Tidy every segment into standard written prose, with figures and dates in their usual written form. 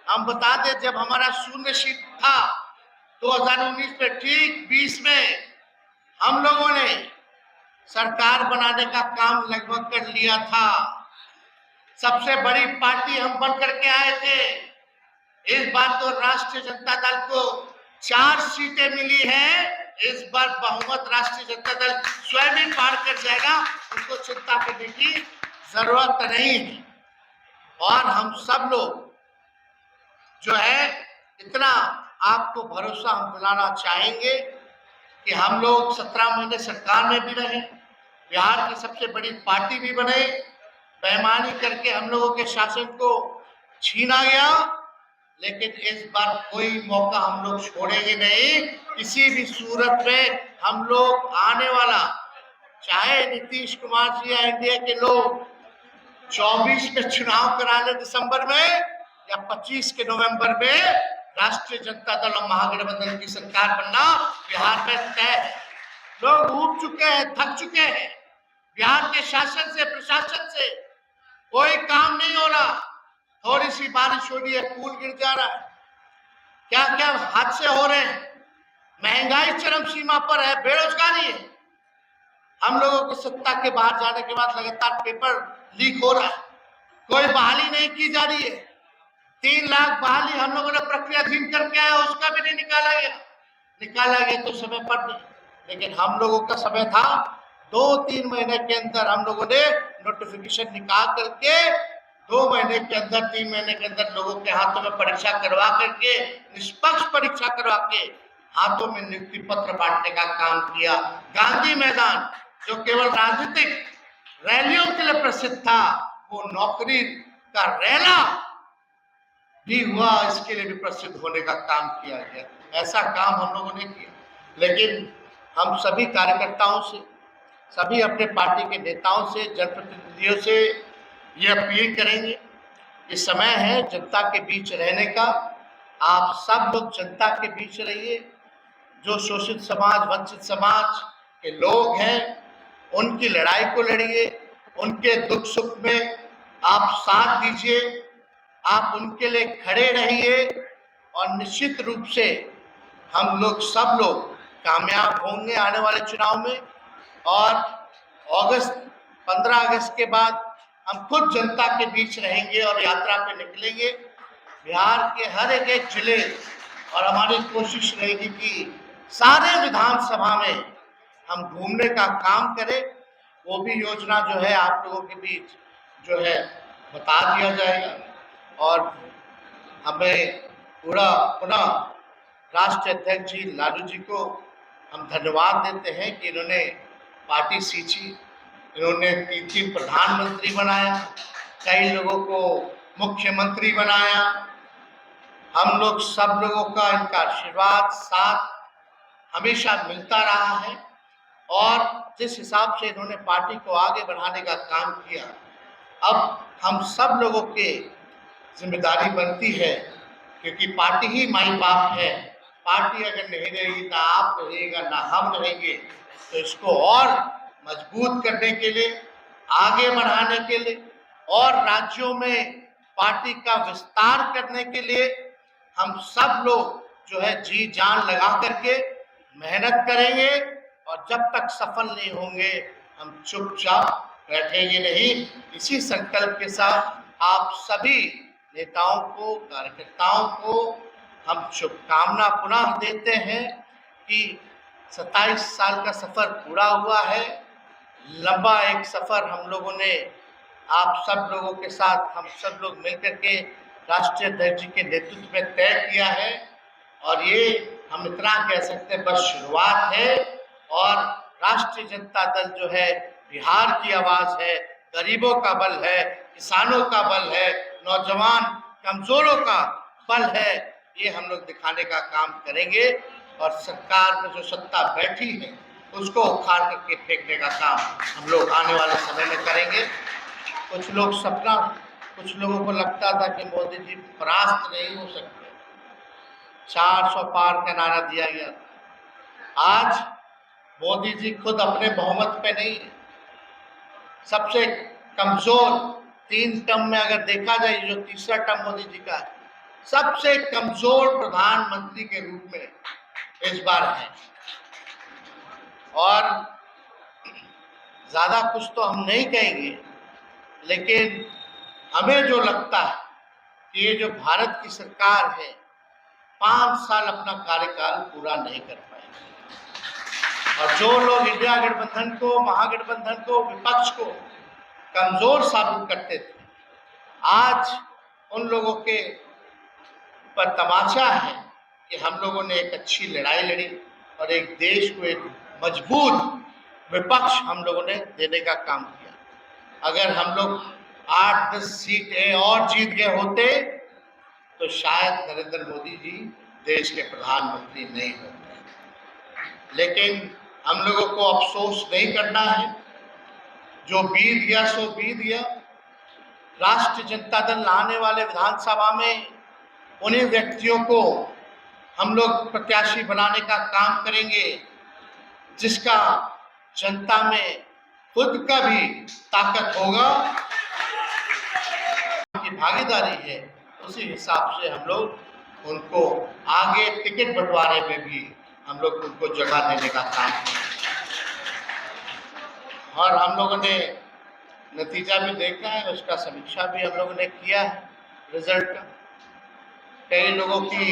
हम बता दें, जब हमारा शून्य सीट था 2019 में, ठीक 20 में हम लोगों ने सरकार बनाने का काम लगभग कर लिया था। सबसे बड़ी पार्टी हम बन करके आए थे। इस बार तो राष्ट्रीय जनता दल को 4 सीटें मिली हैं। इस बार बहुमत राष्ट्रीय जनता दल स्वयं ही पार कर जाएगा, उसको चिंता करने की जरूरत नहीं है। और हम सब लोग जो है, इतना आपको भरोसा हम दिलाना चाहेंगे कि हम लोग 17 महीने सरकार में भी रहे, बिहार की सबसे बड़ी पार्टी भी बने, बेईमानी करके हम लोगों के शासन को छीना गया, लेकिन इस बार कोई मौका हम लोग छोड़ेंगे नहीं। किसी भी सूरत में हम लोग आने वाला, चाहे नीतीश कुमार जी या एनडीए के लोग 24 में चुनाव करा ले दिसंबर में, या 25 के नवंबर में राष्ट्रीय जनता दल और महागठबंधन की सरकार बनना बिहार में तय है। लोग ऊब चुके हैं, थक चुके हैं। बिहार के शासन से, प्रशासन से कोई काम नहीं हो रहा। थोड़ी सी बारिश हो रही है, पुल गिर जा रहा है, क्या क्या हादसे हो रहे हैं, महंगाई चरम सीमा पर है, बेरोजगारी है। हम लोगों की सत्ता के बाहर जाने के बाद लगातार पेपर लीक हो रहा है, कोई बहाली नहीं की जा रही है। 3 लाख बहाली हम लोगों ने प्रक्रियाधीन करके आया, उसका भी नहीं निकाला गया तो समय पर नहीं। लेकिन हम लोगों का समय था 2-3 महीने के अंदर हम लोगों ने नोटिफिकेशन निकाल करके 2 महीने के अंदर, 3 महीने के अंदर लोगों के हाथों में परीक्षा करवा करके, निष्पक्ष परीक्षा करवा के हाथों में नियुक्ति पत्र बांटने का काम किया। गांधी मैदान जो केवल राजनीतिक रैलियों के लिए प्रसिद्ध था, वो नौकरी का रैला भी हुआ, इसके लिए भी प्रसिद्ध होने का काम किया गया। ऐसा काम हम लोगों ने किया। लेकिन हम सभी कार्यकर्ताओं से, सभी अपने पार्टी के नेताओं से, जनप्रतिनिधियों से ये अपील करेंगे कि समय है जनता के बीच रहने का। आप सब लोग जनता के बीच रहिए। जो शोषित समाज, वंचित समाज के लोग हैं, उनकी लड़ाई को लड़िए, उनके दुख सुख में आप साथ दीजिए, आप उनके लिए खड़े रहिए, और निश्चित रूप से हम लोग सब लोग कामयाब होंगे आने वाले चुनाव में। और 15 अगस्त के बाद हम खुद जनता के बीच रहेंगे और यात्रा पे निकलेंगे बिहार के हर एक जिले, और हमारी कोशिश रहेगी कि सारे विधानसभा में हम घूमने का काम करें। वो भी योजना जो है आप लोगों के बीच जो है बता दिया जाएगा। और हमें पुनः राष्ट्रीय अध्यक्ष जी लालू जी को हम धन्यवाद देते हैं कि इन्होंने पार्टी सींची, इन्होंने 3 प्रधानमंत्री बनाया, कई लोगों को मुख्यमंत्री बनाया। हम लोग सब लोगों का इनका आशीर्वाद साथ हमेशा मिलता रहा है, और जिस हिसाब से इन्होंने पार्टी को आगे बढ़ाने का काम किया, अब हम सब लोगों के जिम्मेदारी बनती है, क्योंकि पार्टी ही माई बाप है। पार्टी अगर नहीं रहेगी, ना आप रहिएगा, ना हम रहेंगे, तो इसको और मजबूत करने के लिए, आगे बढ़ाने के लिए, और राज्यों में पार्टी का विस्तार करने के लिए हम सब लोग जो है जी जान लगा करके मेहनत करेंगे। और जब तक सफल नहीं होंगे, हम चुपचाप बैठेंगे नहीं। इसी संकल्प के साथ आप सभी नेताओं को, कार्यकर्ताओं को हम शुभकामना पुनः देते हैं कि 27 साल का सफर पूरा हुआ है। लंबा एक सफर हम लोगों ने आप सब लोगों के साथ, हम सब लोग मिलकर के राष्ट्रीय अध्यक्ष जी के नेतृत्व में तय किया है, और ये हम इतना कह सकते हैं बस शुरुआत है। और राष्ट्रीय जनता दल जो है बिहार की आवाज है, गरीबों का बल है, किसानों का बल है, नौजवान कमजोरों का बल है। ये हम लोग दिखाने का काम करेंगे, और सरकार में जो सत्ता बैठी है उसको उखाड़ करके फेंकने का काम हम लोग आने वाले समय में करेंगे। कुछ लोगों को लगता था कि मोदी जी परास्त नहीं हो सकते, 400 पार का नारा दिया गया। आज मोदी जी खुद अपने बहुमत पे नहीं है। सबसे कमजोर 3 टर्म में अगर देखा जाए, जो तीसरा टर्म मोदी जी का है, सबसे कमजोर प्रधानमंत्री के रूप में इस बार है। और ज्यादा कुछ तो हम नहीं कहेंगे, लेकिन हमें जो लगता है कि ये जो भारत की सरकार है 5 साल अपना कार्यकाल पूरा नहीं कर पाएगी। और जो लोग इंडिया गठबंधन को, महागठबंधन को, विपक्ष को कमजोर साबित करते थे, आज उन लोगों के पर तमाचा है कि हम लोगों ने एक अच्छी लड़ाई लड़ी और एक देश को एक मजबूत विपक्ष हम लोगों ने देने का काम किया। अगर हम लोग 8-10 सीटें और जीत गए होते तो शायद नरेंद्र मोदी जी देश के प्रधानमंत्री नहीं होते। लेकिन हम लोगों को अफसोस नहीं करना है, जो बीत गया सो बीत गया। राष्ट्रीय जनता दल आने वाले विधानसभा में उन्हीं व्यक्तियों को हम लोग प्रत्याशी बनाने का काम करेंगे जिसका जनता में खुद का भी ताकत होगा, की भागीदारी है। उसी हिसाब से हम लोग उनको आगे टिकट बंटवारे में भी हम लोग उनको जगह देने का काम करेंगे। और हम लोगों ने नतीजा भी देखा है, उसका समीक्षा भी हम लोगों ने किया है रिजल्ट का। कई लोगों की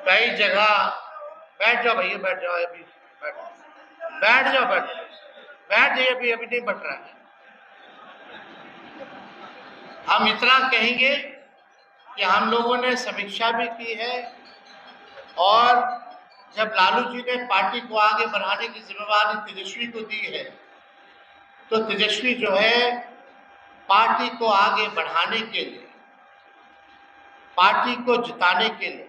कई जगह, बैठ जाओ भैया, बैठ जाओ, अभी बैठ जाओ, बैठ जाइए, अभी नहीं बट रहा है। हम इतना कहेंगे कि हम लोगों ने समीक्षा भी की है और जब लालू जी ने पार्टी को आगे बढ़ाने की जिम्मेवारी तेजस्वी को दी है, तो तेजस्वी जो है पार्टी को आगे बढ़ाने के लिए, पार्टी को जिताने के लिए,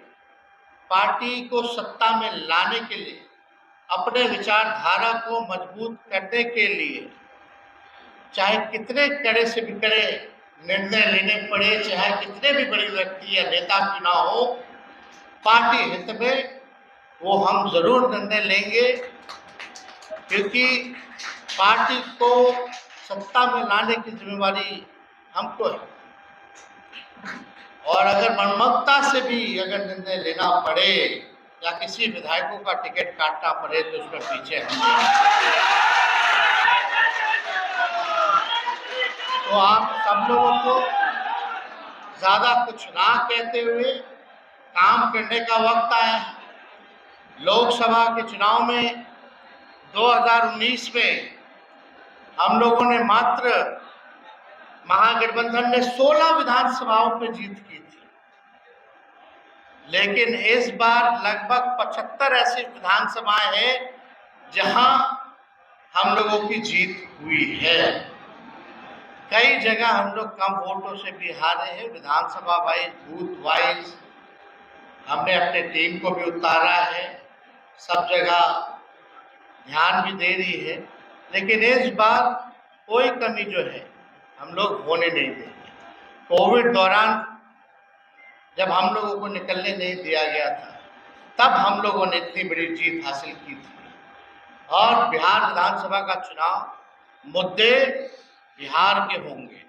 पार्टी को सत्ता में लाने के लिए, अपने विचारधारा को मजबूत करने के लिए चाहे कितने कड़े से भी कड़े निर्णय लेने पड़े, चाहे कितने भी बड़े व्यक्ति या नेता क्यों ना हो, पार्टी हित में वो हम जरूर निर्णय लेंगे, क्योंकि पार्टी को सत्ता में लाने की जिम्मेवारी हमको है। और अगर मनमत्ता से भी अगर निर्णय लेना पड़े या किसी विधायकों का टिकट काटना पड़े तो उसमें पीछे हम। तो आप सब लोगों को ज्यादा कुछ ना कहते हुए काम करने का वक्त आया है। लोकसभा के चुनाव में 2019 में हम लोगों ने मात्र, महागठबंधन ने 16 विधानसभाओं पर जीत की थी, लेकिन इस बार लगभग 75 ऐसी विधानसभाएं हैं जहां हम लोगों की जीत हुई है। कई जगह हम लोग कम वोटों से भी हारे हैं, विधानसभा वाइज, बूथ वाइज हमने अपने टीम को भी उतारा है, सब जगह ध्यान भी दे रही है, लेकिन इस बार कोई कमी जो है हम लोग होने नहीं देंगे। कोविड दौरान जब हम लोगों को निकलने नहीं दिया गया था, तब हम लोगों ने इतनी बड़ी जीत हासिल की थी। और बिहार विधानसभा का चुनाव मुद्दे बिहार के होंगे।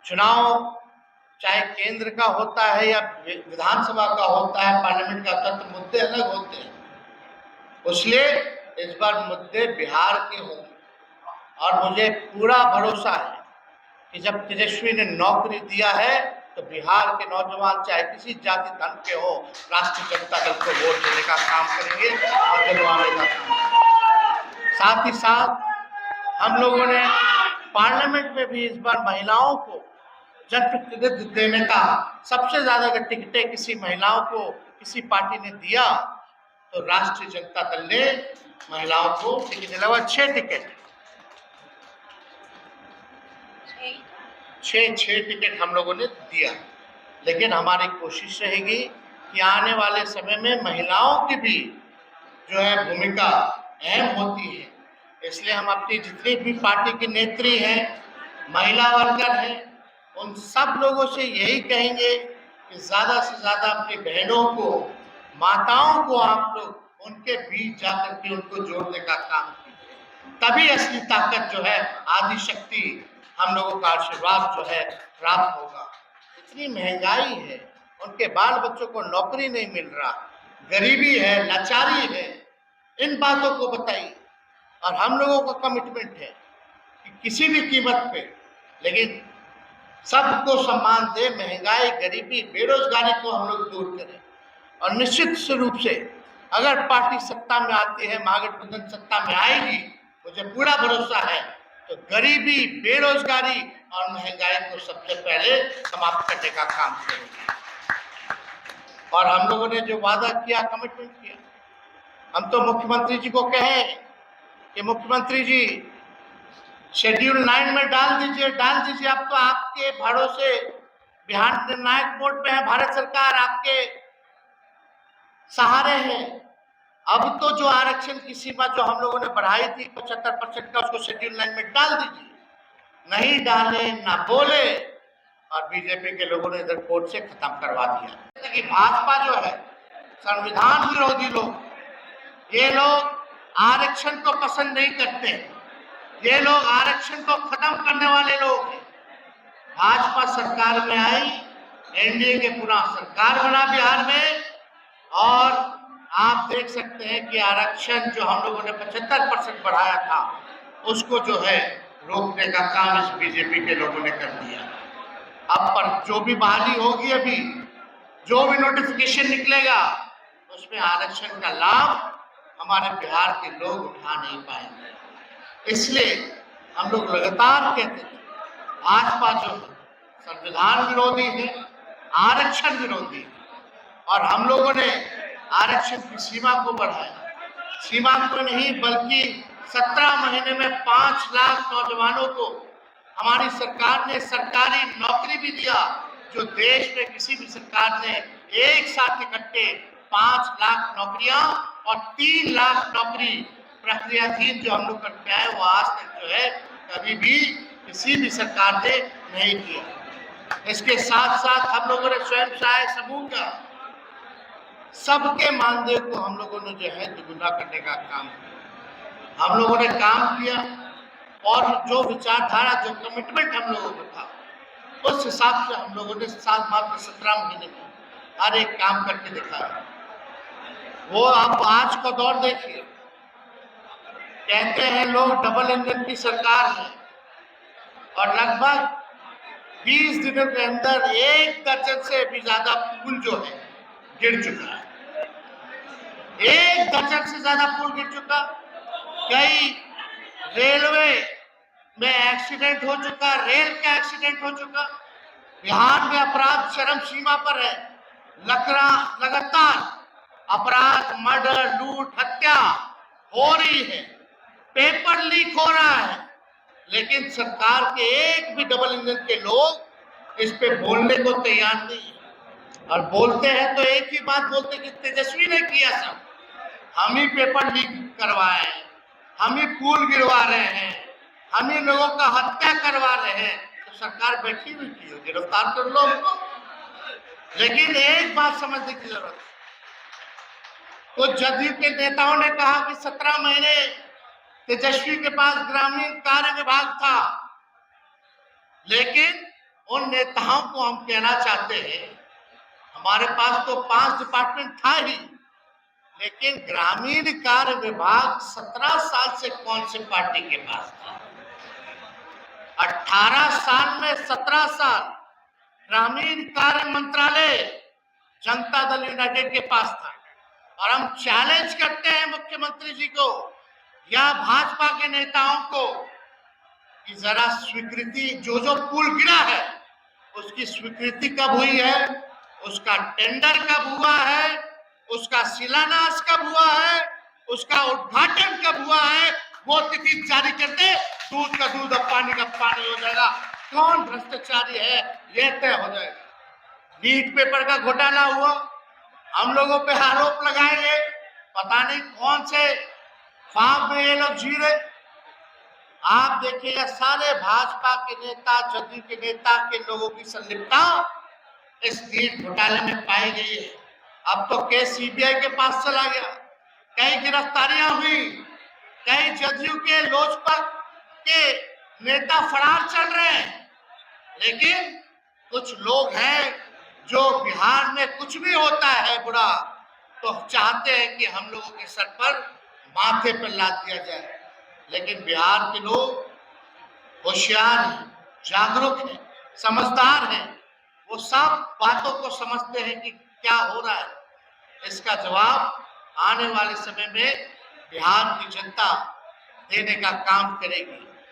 चुनाव चाहे केंद्र का होता है या विधानसभा का होता है, पार्लियामेंट का, तब मुद्दे अलग होते हैं। इसलिए इस बार मुद्दे बिहार के होंगे। और मुझे पूरा भरोसा है कि जब तेजस्वी ने नौकरी दिया है तो बिहार के नौजवान चाहे किसी जाति धर्म के हो, राष्ट्रीय जनता दल को वोट देने का काम करेंगे और दिलवाने का काम। साथ ही साथ हम लोगों ने पार्लियामेंट में भी इस बार महिलाओं को जनप्रतिनिधित्व देने का, सबसे ज्यादा अगर टिकटें किसी महिलाओं को किसी पार्टी ने दिया तो राष्ट्रीय जनता दल ने महिलाओं को टिकट दिलवा। 6 टिकट, 6 टिकट हम लोगों ने दिया। लेकिन हमारी कोशिश रहेगी कि आने वाले समय में महिलाओं की भी जो है भूमिका अहम होती है। इसलिए हम अपनी जितनी भी पार्टी की नेत्री हैं, महिला वर्कर हैं, उन सब लोगों से यही कहेंगे कि ज्यादा से ज्यादा अपनी बहनों को, माताओं को आप लोग उनके बीच जाकर के उनको जोड़ने का काम कीजिए। तभी असली ताकत जो है, आदि शक्ति, हम लोगों का आशीर्वाद जो है प्राप्त होगा। इतनी महंगाई है, उनके बाल बच्चों को नौकरी नहीं मिल रहा, गरीबी है, लाचारी है, इन बातों को बताइए। और हम लोगों का कमिटमेंट है कि किसी भी कीमत पे, लेकिन सबको सम्मान दे, महंगाई, गरीबी, बेरोजगारी को हम लोग दूर करें। और निश्चित रूप से अगर पार्टी सत्ता में आती है, महागठबंधन सत्ता में आएगी, मुझे पूरा भरोसा है, तो गरीबी, बेरोजगारी और महंगाई को सबसे पहले समाप्त करने का काम करेंगे। और हम लोगों ने जो वादा किया, कमिटमेंट किया, हम तो मुख्यमंत्री जी को कहें कि मुख्यमंत्री जी शेड्यूल 9 में डाल दीजिए। अब तो आपके भरोसे बिहार निर्णायक बोर्ड पे है, भारत सरकार आपके सहारे है। अब तो जो आरक्षण की सीमा जो हम लोगों ने बढ़ाई थी 75% का, उसको शेड्यूल 9 में डाल दीजिए। नहीं डाले, ना बोले, और बीजेपी के लोगों ने इधर कोर्ट से खत्म करवा दिया। कि भाजपा जो है, संविधान विरोधी लोग, ये लोग आरक्षण को पसंद नहीं करते, ये लोग आरक्षण को खत्म करने वाले लोग हैं। भाजपा सरकार में आई, एनडीए के पूरा सरकार बना बिहार में, और आप देख सकते हैं कि आरक्षण जो हम लोगों ने 75% बढ़ाया था, उसको जो है रोकने का काम इस बीजेपी के लोगों ने कर दिया। अब पर जो भी बहाली होगी, अभी जो भी नोटिफिकेशन निकलेगा, उसमें आरक्षण का लाभ हमारे बिहार के लोग उठा नहीं पाएंगे। इसलिए हम लोग लगातार कहते हैं, भाजपा जो है संविधान विरोधी है, आरक्षण विरोधी है, और हम लोगों ने आरक्षण की सीमा को बढ़ाया। सीमा को नहीं, बल्कि 17 महीने में 5 लाख नौजवानों को हमारी सरकार ने सरकारी नौकरी भी दिया, जो देश में किसी भी सरकार ने एक साथ इकट्ठे 5 लाख नौकरियां और 3 लाख नौकरी प्रक्रियाधीन जो हम लोग करते आए, वो आज तक जो है कभी भी किसी भी सरकार ने नहीं किया। इसके साथ साथ हम लोगों ने स्वयं सहायता समूह का सबके मानदेय को हम लोगों ने जो है दुगुना करने का काम किया। हम लोगों ने काम किया, और जो विचारधारा, जो कमिटमेंट हम लोगों को था, उस हिसाब से हम लोगों ने मात्र 17 महीने में हर एक काम करके दिखाया। वो आप आज का दौर देखिए, कहते हैं लोग डबल इंजन की सरकार है, और लगभग 20 दिनों के अंदर 1 दर्जन से भी ज्यादा पुल जो है गिर चुका है। 1 दर्जन से ज्यादा पुल गिर चुका। कई रेलवे में एक्सीडेंट हो चुका, रेल का एक्सीडेंट हो चुका। बिहार में अपराध चरम सीमा पर है। लगातार अपराध, मर्डर, लूट, हत्या हो रही है, पेपर लीक हो रहा है, लेकिन सरकार के एक भी डबल इंजन के लोग इस पे बोलने को तैयार नहीं है। और बोलते हैं तो एक ही बात बोलते कि तेजस्वी ने किया सब, हम ही पेपर लीक करवाए हैं, हम ही पुल गिरवा रहे हैं, हम ही लोगों का हत्या करवा रहे हैं। तो सरकार बैठी हुई थी, गिरफ्तार कर लो उनको। लेकिन एक बात समझने की जरूरत है, तो जदयू के नेताओं ने कहा कि 17 महीने तेजस्वी के पास ग्रामीण कार्य विभाग था, लेकिन उन नेताओं को हम कहना चाहते हैं, हमारे पास तो 5 डिपार्टमेंट था ही, लेकिन ग्रामीण कार्य विभाग 17 साल से कौन सी पार्टी के पास था? 18 साल में 17 साल ग्रामीण कार्य मंत्रालय जनता दल यूनाइटेड के पास था। और हम चैलेंज करते हैं मुख्यमंत्री जी को या भाजपा के नेताओं को कि जरा स्वीकृति, जो पुल गिरा है उसकी स्वीकृति कब हुई है, उसका टेंडर कब हुआ है, उसका शिलान्यास कब हुआ है, उसका उद्घाटन कब हुआ है, वो तिथि जारी कर दे। दूध का दूध और पानी का पानी हो जाएगा। कौन भ्रष्टाचारी है यह तय हो जाएगा। नीट पेपर का घोटाला हुआ, हम लोगों पे आरोप लगाएंगे, पता नहीं कौन से ख्वाब में ये लोग जी रहे। आप देखिएगा, सारे भाजपा के नेता, जदयू के नेता के लोगों की संलिप्तता इस नीट घोटाले में पाई गई है। अब तो केस सीबीआई के पास चला गया, कई गिरफ्तारियां हुई, कई जदयू के, लोजपा के नेता फरार चल रहे हैं, लेकिन कुछ लोग हैं जो बिहार में कुछ भी होता है बुरा तो चाहते हैं कि हम लोगों के सर पर माथे पर लाद दिया जाए, लेकिन बिहार के लोग होशियार हैं, जागरूक हैं, समझदार हैं। वो सब बातों को समझते हैं कि क्या हो रहा है। इसका जवाब आने वाले समय में बिहार की जनता देने का काम करेगी।